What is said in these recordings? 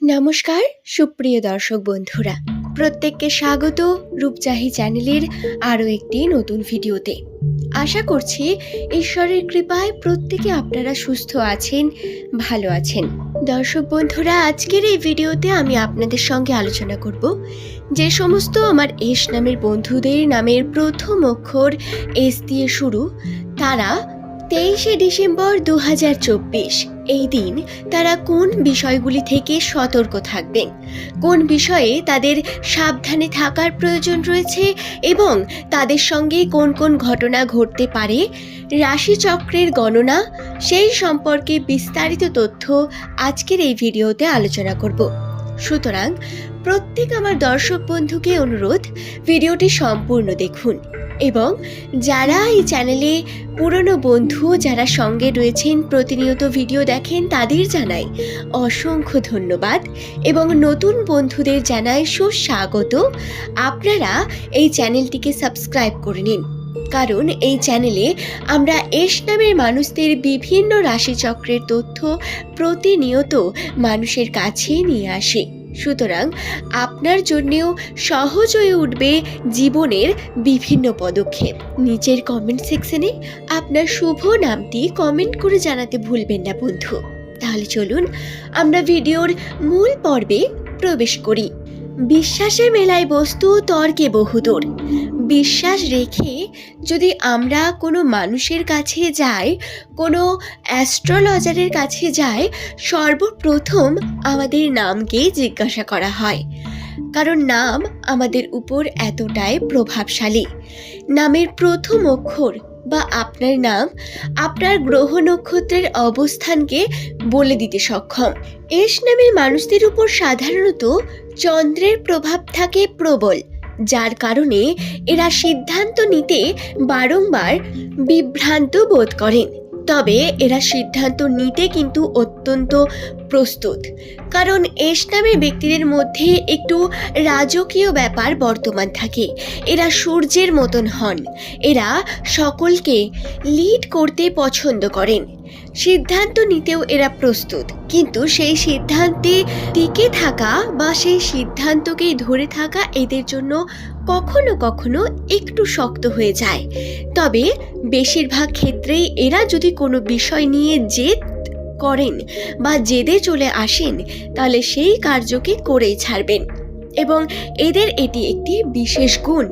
নমস্কার সুপ্রিয় দর্শক বন্ধুরা, প্রত্যেককে স্বাগত রূপচাহি চ্যানেলের আরও একটি নতুন ভিডিওতে। আশা করছি ঈশ্বরের কৃপায় প্রত্যেকে আপনারা সুস্থ আছেন, ভালো আছেন। দর্শক বন্ধুরা, আজকের এই ভিডিওতে আমি আপনাদের সঙ্গে আলোচনা করব যে সমস্ত আমার এস নামের বন্ধুদের নামের প্রথম অক্ষর এস দিয়ে শুরু, তারা 23শে ডিসেম্বর 2024 এই দিন তারা কোন বিষয়গুলি থেকে সতর্ক থাকবেন, কোন বিষয়ে তাদের সাবধানে থাকার প্রয়োজন রয়েছে এবং তাদের সঙ্গে কোন কোন ঘটনা ঘটতে পারে, রাশিচক্রের গণনা, সেই সম্পর্কে বিস্তারিত তথ্য আজকের এই ভিডিওতে আলোচনা করব। সুতরাং প্রত্যেক আমার দর্শক বন্ধুকে অনুরোধ, ভিডিওটি সম্পূর্ণ দেখুন এবং যারা এই চ্যানেলে পুরনো বন্ধু যারা সঙ্গে রয়েছেন, প্রতিনিয়ত ভিডিও দেখেন, তাদের জানাই অসংখ্য ধন্যবাদ এবং নতুন বন্ধুদের জানাই সুস্বাগত। আপনারা এই চ্যানেলটিকে সাবস্ক্রাইব করে নিন, কারণ এই চ্যানেলে আমরা এস নামের মানুষদের বিভিন্ন রাশিচক্রের তথ্য প্রতিনিয়ত মানুষের কাছে নিয়ে আসি। সুতরাং আপনার জন্যেও সহজ হয়ে উঠবে জীবনের বিভিন্ন পদক্ষেপ। নিচের কমেন্ট সেকশনে আপনার শুভ নামটি কমেন্ট করে জানাতে ভুলবেন না বন্ধু। তাহলে চলুন আমরা ভিডিওর মূল পর্বে প্রবেশ করি। বিশ্বাসে মেলায় বস্তু, তর্কে বহুদূর। বিশ্বাস রেখে যদি আমরা কোনো মানুষের কাছে যাই, কোনো অ্যাস্ট্রোলজারের কাছে যাই, সর্বপ্রথম আমাদের নামকেই জিজ্ঞাসা করা হয়, কারণ নাম আমাদের উপর এতটাই প্রভাবশালী। নামের প্রথম অক্ষর বা আপনার নাম আপনার গ্রহ নক্ষত্রের অবস্থানকে বলে দিতে সক্ষম। এস নামের মানুষদের উপর সাধারণত চন্দ্রের প্রভাব থাকে প্রবল, যার কারণে এরা সিদ্ধান্ত নিতে বারংবার বিভ্রান্ত বোধ করেন। তবে এরা সিদ্ধান্ত নিতে কিন্তু অত্যন্ত প্রস্তুত, কারণ এস নামের ব্যক্তিদের মধ্যে একটু রাজকীয় ব্যাপার বর্তমান থাকে। এরা সূর্যের মতন হন, এরা সকলকে লিড করতে পছন্দ করেন, সিদ্ধান্ত নিতেও এরা প্রস্তুত, কিন্তু সেই সিদ্ধান্তে টিকে থাকা বা সেই সিদ্ধান্তকেই ধরে থাকা এদের জন্য কখনো কখনো একটু শক্ত হয়ে যায়। তবে বেশিরভাগ ক্ষেত্রেই এরা যদি কোনো বিষয় নিয়ে জেদ করেন বা জেদে চলে আসেন, তাহলে সেই কার্যকে করেই ছাড়বেন এবং এদের এটি একটি বিশেষ গুণ।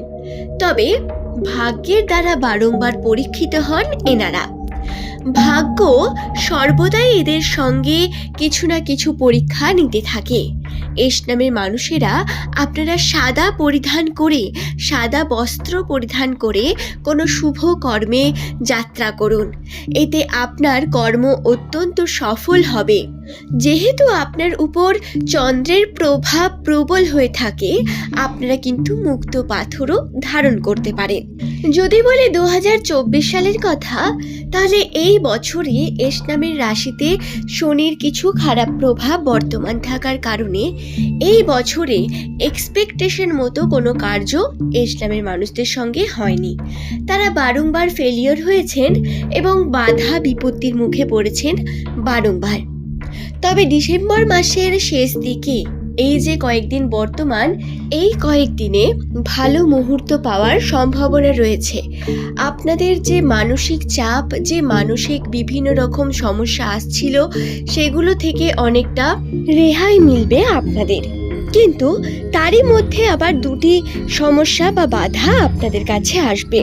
তবে ভাগ্যের দ্বারা বারংবার পরীক্ষিত হন এনারা। ভাগ্য সর্বদাই এদের সঙ্গে কিছু না কিছু পরীক্ষা নিতে থাকে। এস নামের মানুষেরা আপনারা সাদা পরিধান করে, সাদা বস্ত্র পরিধান করে কোনো শুভ কর্মে যাত্রা করুন, এতে আপনার কর্ম অত্যন্ত সফল হবে। যেহেতু আপনার উপর চন্দ্রের প্রভাব প্রবল হয়ে থাকে, আপনারা কিন্তু মুক্ত পাথরও ধারণ করতে পারেন। যদি বলে 2024 সালের কথা, তাহলে এই বছরে এস নামের রাশিতে শনির কিছু খারাপ প্রভাব বর্তমান থাকার কারণে এই বছরে এক্সপেকটেশন মতো কোনো কার্য এস নামের মানুষদের সঙ্গে হয়নি। তারা বারংবার ফেলিওর হয়েছেন এবং বাধা বিপত্তির মুখে পড়েছেন বারংবার। তবে ডিসেম্বর মাসের শেষ দিকে এই যে কয়েকদিন বর্তমান, এই কয়েকদিনে ভালো মুহূর্ত পাওয়ার সম্ভাবনা রয়েছে। আপনাদের যে মানসিক চাপ, যে মানসিক বিভিন্ন রকম সমস্যা আসছিল, সেগুলো থেকে অনেকটা রেহাই মিলবে আপনাদের। কিন্তু তারই মধ্যে আবার দুটি সমস্যা বা বাধা আপনাদের কাছে আসবে।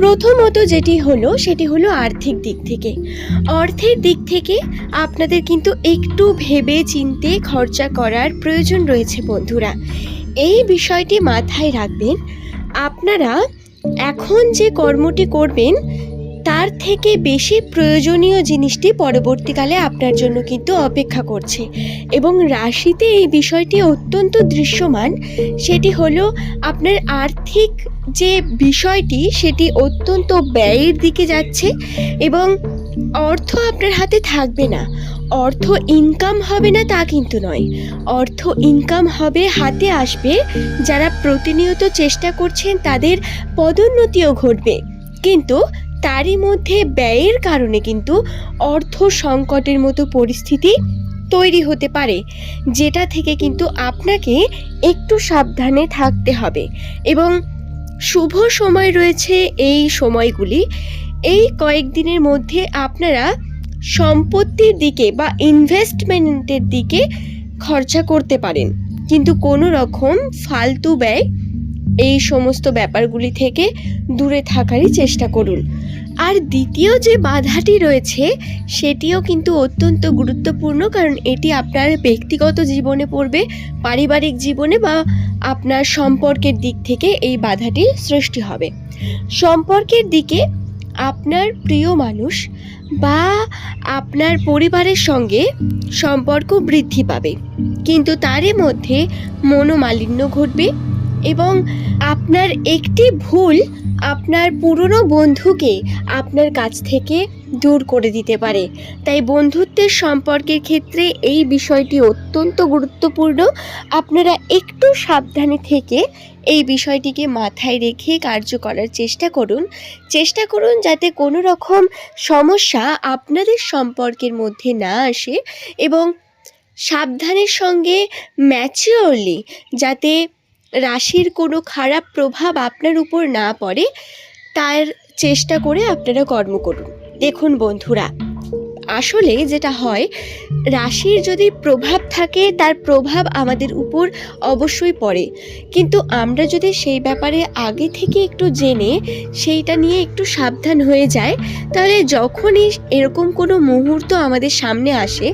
প্রথমত সেটি হলো আর্থিক দিক থেকে। অর্থের দিক থেকে আপনাদের কিন্তু একটু ভেবে চিন্তে খরচা করার প্রয়োজন রয়েছে বন্ধুরা। এই বিষয়টি মাথায় রাখবেন। আপনারা এখন যে কর্মটি করবেন তার থেকে বেশি প্রয়োজনীয় জিনিসটি পরবর্তীকালে আপনার জন্য কিন্তু অপেক্ষা করছে এবং রাশিতে এই বিষয়টি অত্যন্ত দৃশ্যমান। সেটি হলো আপনার আর্থিক যে বিষয়টি, সেটি অত্যন্ত ব্যয়ের দিকে যাচ্ছে এবং অর্থ আপনার হাতে থাকবে না। অর্থ ইনকাম হবে না তা কিন্তু নয়, অর্থ ইনকাম হবে, হাতে আসবে। যারা প্রতিনিয়ত চেষ্টা করছেন তাদের পদোন্নতিও ঘটবে, কিন্তু তারই মধ্যে ব্যয়ের কারণে কিন্তু অর্থ সংকটের মতো পরিস্থিতি তৈরি হতে পারে, যেটা থেকে কিন্তু আপনাকে একটু সাবধানে থাকতে হবে। এবং শুভ সময় রয়েছে এই সময়গুলি, এই কয়েকদিনের মধ্যে আপনারা সম্পত্তির দিকে বা ইনভেস্টমেন্টের দিকে খরচা করতে পারেন, কিন্তু কোনো রকম ফালতু ব্যয় এই সমস্ত ব্যাপারগুলি থেকে দূরে থাকারই চেষ্টা করুন। আর দ্বিতীয় যে বাধাটি রয়েছে সেটিও কিন্তু অত্যন্ত গুরুত্বপূর্ণ, কারণ এটি আপনার ব্যক্তিগত জীবনে পড়বে, পারিবারিক জীবনে বা আপনার সম্পর্কের দিক থেকে এই বাধাটি সৃষ্টি হবে। সম্পর্কের দিকে আপনার প্রিয় মানুষ বা আপনার পরিবারের সঙ্গে সম্পর্ক বৃদ্ধি পাবে, কিন্তু তারই মধ্যে মনোমালিন্য ঘটবে এবং আপনার একটি ভুল আপনার পুরনো বন্ধুকে আপনার কাছ থেকে দূর করে দিতে পারে। তাই বন্ধুত্বের সম্পর্কের ক্ষেত্রে এই বিষয়টি অত্যন্ত গুরুত্বপূর্ণ। আপনারা একটু সাবধানে থেকে এই বিষয়টিকে মাথায় রেখে কার্য করার চেষ্টা করুন যাতে কোনো রকম সমস্যা আপনাদের সম্পর্কের মধ্যে না আসে, এবং সাবধানের সঙ্গে ম্যাচিওরলি যাতে রাশির কোনো খারাপ প্রভাব আপনার উপর না পড়ে তার চেষ্টা করে আপনারা কর্ম করুন। দেখুন বন্ধুরা, আসলে যেটা হয়, রাশির যদি প্রভাব থাকে তার প্রভাব আমাদের উপর অবশ্যই পড়ে, কিন্তু আমরা যদি সেই ব্যাপারে আগে থেকে একটু জেনে সেইটা নিয়ে একটু সাবধান হয়ে যাই, তাহলে যখনই এরকম কোনো মুহূর্ত আমাদের সামনে আসে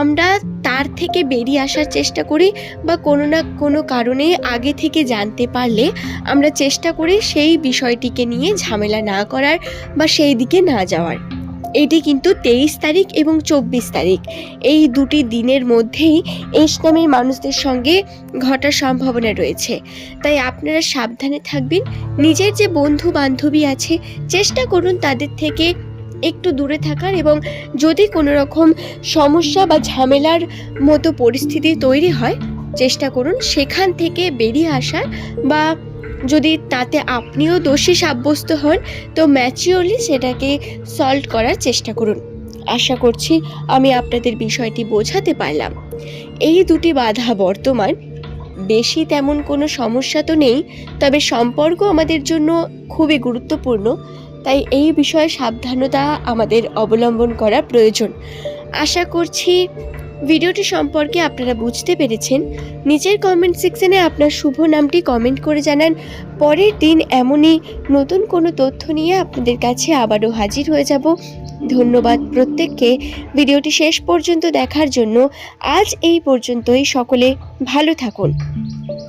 আমরা তার থেকে বেরিয়ে আসার চেষ্টা করি, বা কোনো না কোনো কারণে আগে থেকে জানতে পারলে আমরা চেষ্টা করি সেই বিষয়টিকে নিয়ে ঝামেলা না করার বা সেই দিকে না যাওয়ার। এটি কিন্তু 23 তারিখ এবং 24 তারিখ এই দুটি দিনের মধ্যেই এস নামের মানুষদের সঙ্গে ঘটার সম্ভাবনা রয়েছে। তাই আপনারা সাবধানে থাকবেন। নিজের যে বন্ধু বান্ধবী আছে চেষ্টা করুন তাদের থেকে একটু দূরে থাকার, এবং যদি কোনো রকম সমস্যা বা ঝামেলার মতো পরিস্থিতি তৈরি হয় চেষ্টা করুন সেখান থেকে বেরিয়ে আসার, বা যদি তাতে আপনিও দোষী সাব্যস্ত হন তো ম্যাচিওরলি সেটাকে সলভ করার চেষ্টা করুন। আশা করছি আমি আপনাদের বিষয়টি বোঝাতে পারলাম। এই দুটি বাধা বর্তমান, বেশি তেমন কোনো সমস্যা তো নেই, তবে সম্পর্ক আমাদের জন্য খুবই গুরুত্বপূর্ণ, তাই এই বিষয়ে সাবধানতা আমাদের অবলম্বন করা প্রয়োজন। আশা করছি ভিডিওটি সম্পর্কে আপনারা বুঝতে পেরেছেন। নিচের কমেন্ট সেকশনে আপনার শুভ নামটি কমেন্ট করে জানান। পরের দিন এমনই নতুন কোনো তথ্য নিয়ে আপনাদের কাছে আবারও হাজির হয়ে যাব। ধন্যবাদ প্রত্যেককে ভিডিওটি শেষ পর্যন্ত দেখার জন্য। আজ এই পর্যন্তই। সকলে ভালো থাকুন।